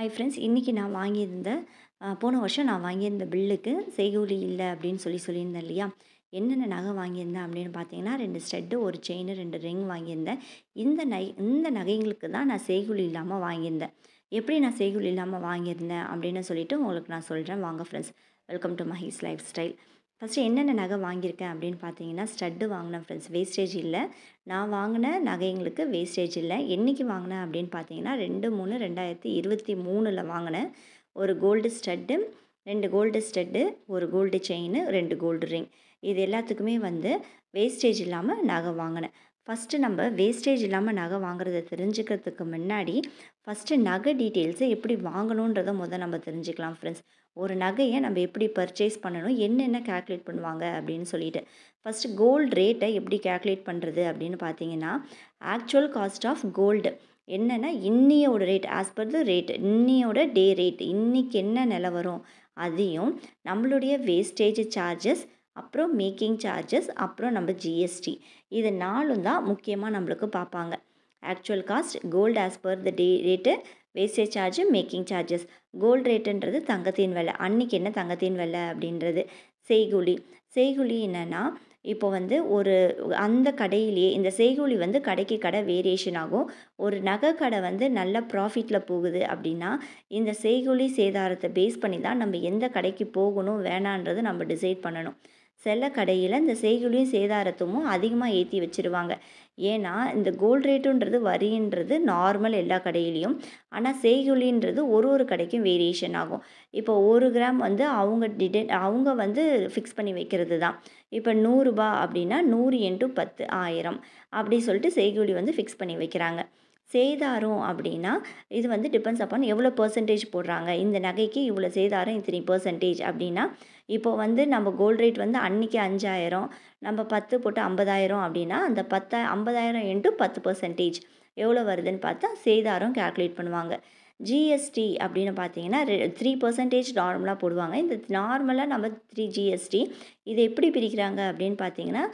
Hi friends, இன்றைக்கி நான் வாங்கியிருந்த போன வருஷம் நான் வாங்கியிருந்த பில்லுக்கு செய்கூலி இல்லை அப்படின்னு சொல்லியிருந்தேன் இல்லையா? என்னென்ன நகை வாங்கியிருந்தேன் அப்படின்னு பார்த்தீங்கன்னா, 2 ஸ்டட்டு, 1 செயின், 2 ரிங் வாங்கியிருந்தேன். இந்த நகைங்களுக்கு தான் நான் செய்கூலி இல்லாமல் வாங்கியிருந்தேன். எப்படி நான் செய்கூலி இல்லாமல் வாங்கியிருந்தேன் அப்படின்னு சொல்லிட்டு உங்களுக்கு நான் சொல்கிறேன். வாங்க friends, welcome to Mahee's life style. First என்னென்ன நகை வாங்கியிருக்கேன் அப்படின்னு பார்த்தீங்கன்னா, ஸ்டட்டு வாங்கினேன் ஃப்ரெண்ட்ஸ், வேஸ்டேஜ் இல்லை. நான் வாங்கின நகைங்களுக்கு வேஸ்டேஜ் இல்லை. என்றைக்கு வாங்கினேன் அப்படின்னு பார்த்தீங்கன்னா, 2/3/2023 வாங்கினேன். ஒரு gold stud, 2 gold stud, 1 gold chain, 2 gold ring. இது எல்லாத்துக்குமே வேஸ்டேஜ் இல்லாமல் நகை வாங்கினேன். ஃபஸ்ட்டு நம்ம வேஸ்டேஜ் இல்லாமல் நகை வாங்குறத தெரிஞ்சுக்கிறதுக்கு முன்னாடி ஃபஸ்ட்டு நகை டீட்டெயில்ஸை எப்படி வாங்கணுன்றதை நம்ம தெரிஞ்சுக்கலாம் ஃப்ரெண்ட்ஸ். ஒரு நகையை நம்ம எப்படி பர்ச்சேஸ் பண்ணணும், என்னென்ன கால்குலேட் பண்ணுவாங்க அப்படின்னு சொல்லிட்டு. ஃபஸ்ட்டு கோல்டு ரேட்டை எப்படி கால்குலேட் பண்ணுறது அப்படின்னு பார்த்தீங்கன்னா, ஆக்சுவல் காஸ்ட் ஆஃப் கோல்டு என்னென்னா இன்னியோட rate, as per the rate, இன்னியோட டே ரேட், இன்றைக்கி என்ன நிலவரம் அதையும் நம்மளுடைய வேஸ்டேஜ் சார்ஜஸ், அப்புறம் மேக்கிங் சார்ஜஸ், அப்புறம் நம்ம ஜிஎஸ்டி, இது 4ம் தான் முக்கியமாக நம்மளுக்கு பார்ப்பாங்க. Actual cost, gold as per the day rate, wastage charge, making charges. Gold ரேட்டுன்றது தங்கத்தின் விலை, அன்றைக்கி என்ன தங்கத்தின் விலை அப்படின்றது. செய்கூலி என்னென்னா, இப்போ ஒரு அந்த கடையிலேயே இந்த செய்கூலி கடைக்கு கடை வேரியேஷன் ஆகும். ஒரு நகை கடை நல்ல ப்ராஃபிட்டில் போகுது அப்படின்னா, இந்த செய்கூலி சேதாரத்தை பேஸ் பண்ணி தான் நம்ம எந்த கடைக்கு போகணும் வேணான்றது நம்ம டிசைட் பண்ணணும். சில கடையில் இந்த செய்கூலியும் சேதாரத்தும் அதிகமாக ஏற்றி வச்சுருவாங்க. ஏன்னா இந்த கோல்டு ரேட்டுன்றது வரின்றது நார்மல் எல்லா கடையிலையும். ஆனால் செய்கூலின்றது ஒரு கடைக்கும் வேரியேஷன் ஆகும். இப்போ 1 கிராம் அவங்க ஃபிக்ஸ் பண்ணி வைக்கிறது தான். இப்போ 100 ரூபா அப்படின்னா 100 × 10 1000 அப்படி சொல்லிட்டு செய்கூலி ஃபிக்ஸ் பண்ணி வைக்கிறாங்க. சேதாரம் அப்படின்னா இது டிபெண்ட்ஸ் அப்பான் எவ்வளோ பெர்சன்டேஜ் போடுறாங்க. இந்த நகைக்கு இவ்வளோ சேதாரம் இத்தனை பெர்சன்டேஜ் அப்படின்னா, இப்போ நம்ம கோல்டு ரேட் அன்றைக்கி 5000, நம்ம 10 போட்டு 50000 அப்படின்னா, அந்த 50,000 × 10% எவ்வளோ வருதுன்னு பார்த்தா சேதாரம் கால்குலேட் பண்ணுவாங்க. ஜிஎஸ்டி அப்படின்னு பார்த்தீங்கன்னா 3% நார்மலாக போடுவாங்க. இந்த நார்மலாக நம்ம 3 ஜிஎஸ்டி இதை எப்படி பிரிக்கிறாங்க அப்படின்னு பார்த்தீங்கன்னா,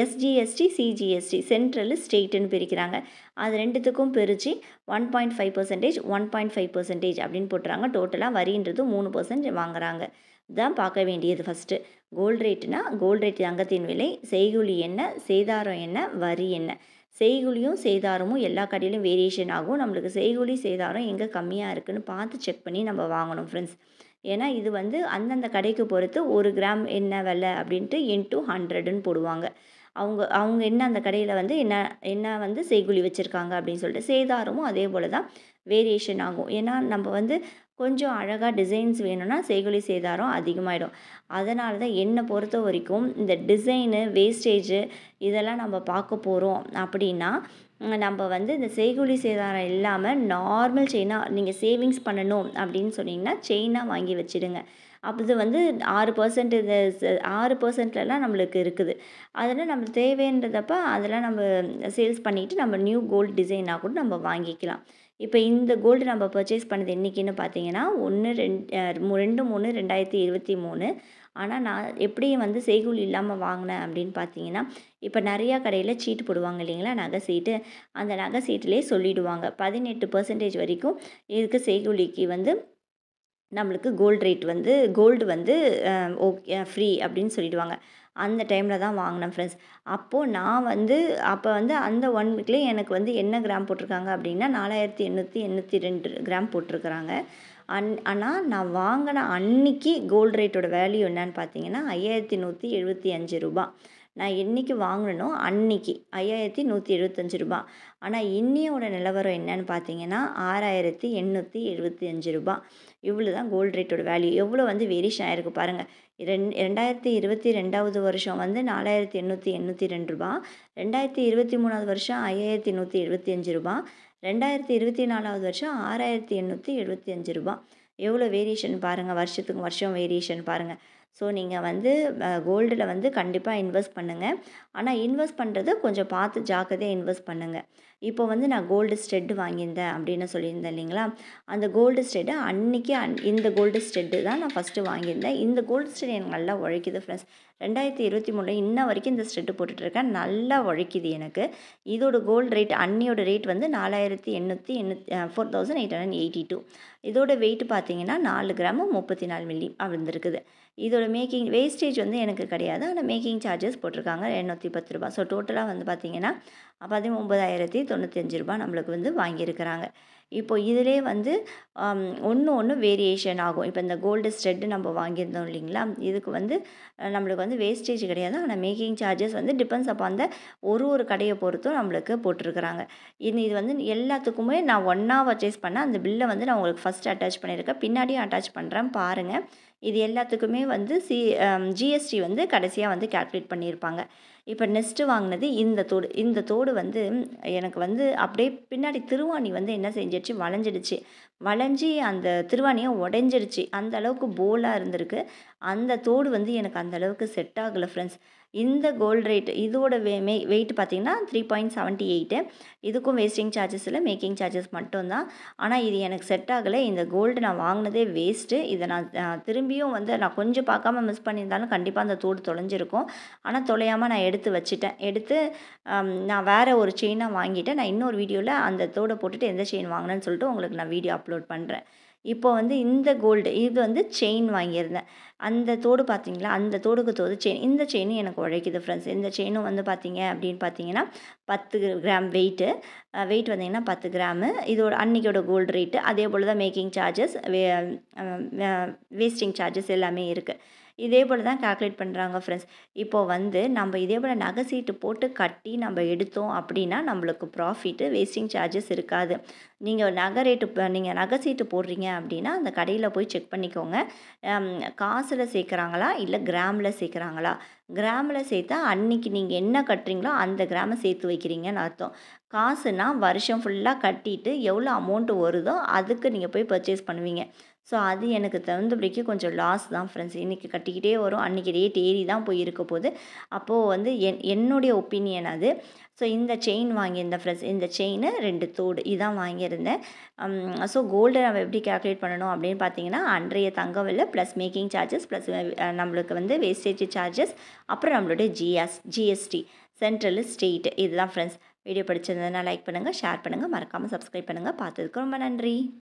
எஸ்ஜிஎஸ்டி, சிஜிஎஸ்டி, சென்ட்ரல், ஸ்டேட்டுன்னு பிரிக்கிறாங்க. அது 2த்துக்கும் பிரித்து 1.5%, 1.5% அப்படின்னு போட்டுறாங்க. டோட்டலாக வரின்றது 3% வாங்குறாங்க. தான் பார்க்க வேண்டியது ஃபஸ்ட்டு. கோல்டு ரேட்டுனா கோல்டு ரேட் தங்கத்தின் விலை, செய்கூலி என்ன, சேதாரம் என்ன, வரி என்ன. செய்கூலியும் சேதாரமும் எல்லா கடையிலும் வேரியேஷன் ஆகும். நம்மளுக்கு செய்கூலி சேதாரம் எங்கே கம்மியாக இருக்குதுன்னு பார்த்து செக் பண்ணி நம்ம வாங்கணும் ஃப்ரெண்ட்ஸ். ஏன்னா இது அந்தந்த கடைக்கு பொறுத்து 1 கிராம் என்ன விலை அப்படின்ட்டு × 100ன்னு போடுவாங்க. அவங்க என்ன அந்த கடையில் என்ன செய்கூலி வச்சுருக்காங்க அப்படின்னு சொல்லிட்டு. சேதாரமும் அதே போல் தான் வேரியேஷன் ஆகும். ஏன்னா நம்ம கொஞ்சம் அழகாக டிசைன்ஸ் வேணும்னா செய்கூலி சேதாரம் அதிகமாகிடும். அதனால தான் என்னை பொறுத்த வரைக்கும் இந்த டிசைனு, வேஸ்டேஜு இதெல்லாம் நம்ம பார்க்க போகிறோம் அப்படின்னா, நம்ம இந்த செய்கூலி சேதாரம் இல்லாமல் நார்மல் செயினாக நீங்கள் சேவிங்ஸ் பண்ணணும் அப்படின்னு சொன்னிங்கன்னா செயினாக வாங்கி வச்சுடுங்க. அது 6% 6%லலாம் நம்மளுக்கு இருக்குது. அதெல்லாம் நம்மளுக்கு தேவைன்றதப்போ அதெல்லாம் நம்ம சேல்ஸ் பண்ணிவிட்டு நம்ம நியூ கோல்டு டிசைனாக கூட நம்ம வாங்கிக்கலாம். இப்போ இந்த கோல்டு நம்ம பர்ச்சேஸ் பண்ணது என்றைக்கின்னு பார்த்தீங்கன்னா 2/3/2023. ஆனால் நான் எப்படி செய்கூலி இல்லாமல் வாங்கினேன் அப்படின்னு பார்த்தீங்கன்னா, இப்போ நிறையா கடையில் சீட்டு போடுவாங்க இல்லைங்களா, நகை சீட்டு. அந்த நகை சீட்டிலே சொல்லிவிடுவாங்க 18% வரைக்கும் இதுக்கு செய்கூலிக்கு நம்மளுக்கு gold rate gold okay free அப்படின்னு சொல்லிவிடுவாங்க. அந்த டைமில் தான் வாங்கினேன் ஃப்ரெண்ட்ஸ். அப்போது நான் அப்போ அந்த 1 வீக்லேயே எனக்கு என்ன கிராம் போட்டிருக்காங்க அப்படின்னா 4882 கிராம் போட்டிருக்கிறாங்க. ஆனால் நான் வாங்கின அன்னைக்கு கோல்டு ரேட்டோட வேல்யூ என்னன்னு பார்த்தீங்கன்னா 5175 ரூபா. நான் என்றைக்கு வாங்கினோ அன்னைக்கு 5175 ரூபா. ஆனால் இன்னையோட நிலவரம் என்னன்னு பார்த்தீங்கன்னா 6875 ரூபா. இவ்வளோ தான் கோல்டு ரேட்டோட வேல்யூ. எவ்வளோ வேரியேஷன் ஆகிருக்கு பாருங்கள். 2022 வருஷம் 4882 ரூபா, 2023 வருஷம் 5175 ரூபா, 2024 வருஷம் 6875 ரூபா. எவ்வளோ வேரியேஷன் பாருங்கள், வருஷத்துக்கு வருஷம் வேரியேஷன் பாருங்கள். ஸோ நீங்கள் கோல்டில் கண்டிப்பாக இன்வெஸ்ட் பண்ணுங்கள். ஆனால் இன்வெஸ்ட் பண்ணுறது கொஞ்சம் பார்த்து ஜாக்கிரதையாக இன்வெஸ்ட் பண்ணுங்கள். இப்போ வந்து நான் கோல்டு ஸ்டெட் வாங்கியிருந்தேன் அப்படின்னு சொல்லியிருந்தேன் இல்லைங்களா, அந்த கோல்டு ஸ்டெட்டு அன்றைக்கி இந்த கோல்டு ஸ்டெட்டு தான் நான் ஃபஸ்ட்டு வாங்கியிருந்தேன். இந்த கோல்டு ஸ்டெட் எனக்கு நல்லா உழைக்குது ஃப்ரெண்ட்ஸ். 2023 இன்ன வரைக்கும் இந்த ஸ்டெட்டு போட்டுட்ருக்கேன். நல்லா உழைக்குது எனக்கு. இதோட கோல்டு ரேட் அன்னியோட ரேட் வந்து 4882. இதோட வெயிட் பார்த்தீங்கன்னா 4 கிராமு 34 மில்லி வந்திருக்குது. இதோட மேக்கிங் வேஸ்டேஜ் வந்து எனக்கு கிடையாது. ஆனால் மேக்கிங் சார்ஜஸ் போட்டிருக்காங்க ரூ. 810. ஸோ டோட்டலாக வந்து பார்த்தீங்கன்னா ரூ. 19,095 நம்மளுக்கு வந்து வாங்கியிருக்கிறாங்க. இப்போ இதிலே வந்து ஒன்று வேரியேஷன் ஆகும். இப்போ இந்த கோல்டு ஸ்டெட்டு நம்ம வாங்கியிருந்தோம் இல்லைங்களா, இதுக்கு வந்து நம்மளுக்கு வந்து வேஸ்டேஜ் கிடையாது. ஆனால் மேக்கிங் சார்ஜஸ் வந்து டிபெண்ட்ஸ் அப்பான் த ஒரு கடையை பொறுத்தும் நம்மளுக்கு போட்டிருக்கிறாங்க. இது வந்து எல்லாத்துக்குமே நான் ஒன்றா பர்ச்சேஸ் பண்ணேன். அந்த பில்லை வந்து நான் உங்களுக்கு ஃபஸ்ட்டு அட்டாச் பண்ணியிருக்கேன், பின்னாடியும் அட்டாச் பண்ணுறேன் பாருங்கள். இது எல்லாத்துக்குமே வந்து ஜிஎஸ்டி வந்து கடைசியாக வந்து கால்குலேட் பண்ணியிருப்பாங்க. இப்போ நெக்ஸ்ட்டு வாங்கினது இந்த தோடு வந்து எனக்கு வந்து அப்படியே பின்னாடி திருவாணி வந்து என்ன செஞ்சிடுச்சு, வளைஞ்சி அந்த திருவாணியை உடஞ்சிடுச்சு. அந்த அளவுக்கு போலாக இருந்திருக்கு. அந்த தோடு வந்து எனக்கு அந்த அளவுக்கு செட் ஆகலை ஃப்ரெண்ட்ஸ். இந்த கோல்டு ரேட் இதோட வெயிட் பார்த்திங்கன்னா 3.78. இதுக்கும் வேஸ்டிங் சார்ஜஸ் இல்லை, மேக்கிங் சார்ஜஸ் மட்டும்தான். ஆனால் இது எனக்கு செட் ஆகலை. இந்த கோல்டு நான் வாங்கினதே வேஸ்ட்டு. இதை நான் திரும்பியும் வந்து நான் கொஞ்சம் பார்க்காம மிஸ் பண்ணியிருந்தாலும் கண்டிப்பாக அந்த தோடு தொலைஞ்சிருக்கும். ஆனால் தொலையாமல் நான் எடுத்து வச்சுட்டேன். நான் வேறு ஒரு செயினாக வாங்கிட்டேன். நான் இன்னொரு வீடியோவில் அந்த தோடை போட்டுட்டு எந்த செயின் வாங்கினேன்னு சொல்லிட்டு உங்களுக்கு நான் வீடியோ அப்லோட் பண்ணுறேன். இப்போ வந்து இந்த கோல்டு இது வந்து செயின் வாங்கியிருந்தேன். அந்த தோடு பார்த்தீங்களா, அந்த தோடுக்கு தோடு செயின். இந்த செயினும் எனக்கு உழைக்குது ஃப்ரெண்ட்ஸ். இந்த செயினும் வந்து பார்த்தீங்கன்னா 10 கிராம் வெயிட்டு வந்தீங்கன்னா 10 கிராமு. இதோட அன்றைக்கோட கோல்டு ரேட்டு அதே போல் தான். மேக்கிங் சார்ஜஸ் வேஸ்டிங் சார்ஜஸ் எல்லாமே இருக்குது. இதே போல் தான் கால்குலேட் பண்ணுறாங்க ஃப்ரெண்ட்ஸ். இப்போது வந்து நம்ம இதே போல் நகை சீட்டு போட்டு கட்டி நம்ம எடுத்தோம் அப்படின்னா நம்மளுக்கு ப்ராஃபிட்டு, வேஸ்டிங் சார்ஜஸ் இருக்காது. நீங்கள் நகை சீட்டு போடுறீங்க அப்படின்னா அந்த கடையில் போய் செக் பண்ணிக்கோங்க. காசில் சேர்க்குறாங்களா இல்லை கிராமில் சேர்க்குறாங்களா. கிராமில் சேர்த்தா அன்றைக்கி நீங்கள் என்ன கட்டுறீங்களோ அந்த கிராமை சேர்த்து வைக்கிறீங்கன்னு அர்த்தம். காசுனா வருஷம் ஃபுல்லாக கட்டிட்டு எவ்வளோ அமௌண்ட்டு வருதோ அதுக்கு நீங்கள் போய் பர்ச்சேஸ் பண்ணுவீங்க. ஸோ அது எனக்கு தகுந்தபடிக்கு கொஞ்சம் லாஸ் தான் ஃப்ரெண்ட்ஸ். இன்றைக்கி கட்டிக்கிட்டே வரும், அன்றைக்கி ரேட் ஏறி தான் போய் இருக்க போகுது. அப்போது வந்து என்னுடைய ஒப்பீனியன் அது. ஸோ இந்த செயின் வாங்கியிருந்தேன் ஃப்ரெண்ட்ஸ். இந்த செயின் 2 தோடு இதான் வாங்கியிருந்தேன். ஸோ கோல்டை நம்ம எப்படி கால்குலேட் பண்ணணும் அப்படின்னு பார்த்தீங்கன்னா, அன்றைய தங்க விலை ப்ளஸ் மேக்கிங் சார்ஜஸ் ப்ளஸ் நம்மளுக்கு வந்து வேஸ்டேஜ் சார்ஜஸ், அப்புறம் நம்மளுடைய ஜிஎஸ்டி சென்ட்ரல் ஸ்டேட். இதுதான் ஃப்ரெண்ட்ஸ். வீடியோ பிடிச்சிருந்ததுன்னா லைக் பண்ணுங்கள், ஷேர் பண்ணுங்கள், மறக்காமல் சப்ஸ்கிரைப் பண்ணுங்கள். பார்த்ததுக்கு ரொம்ப நன்றி.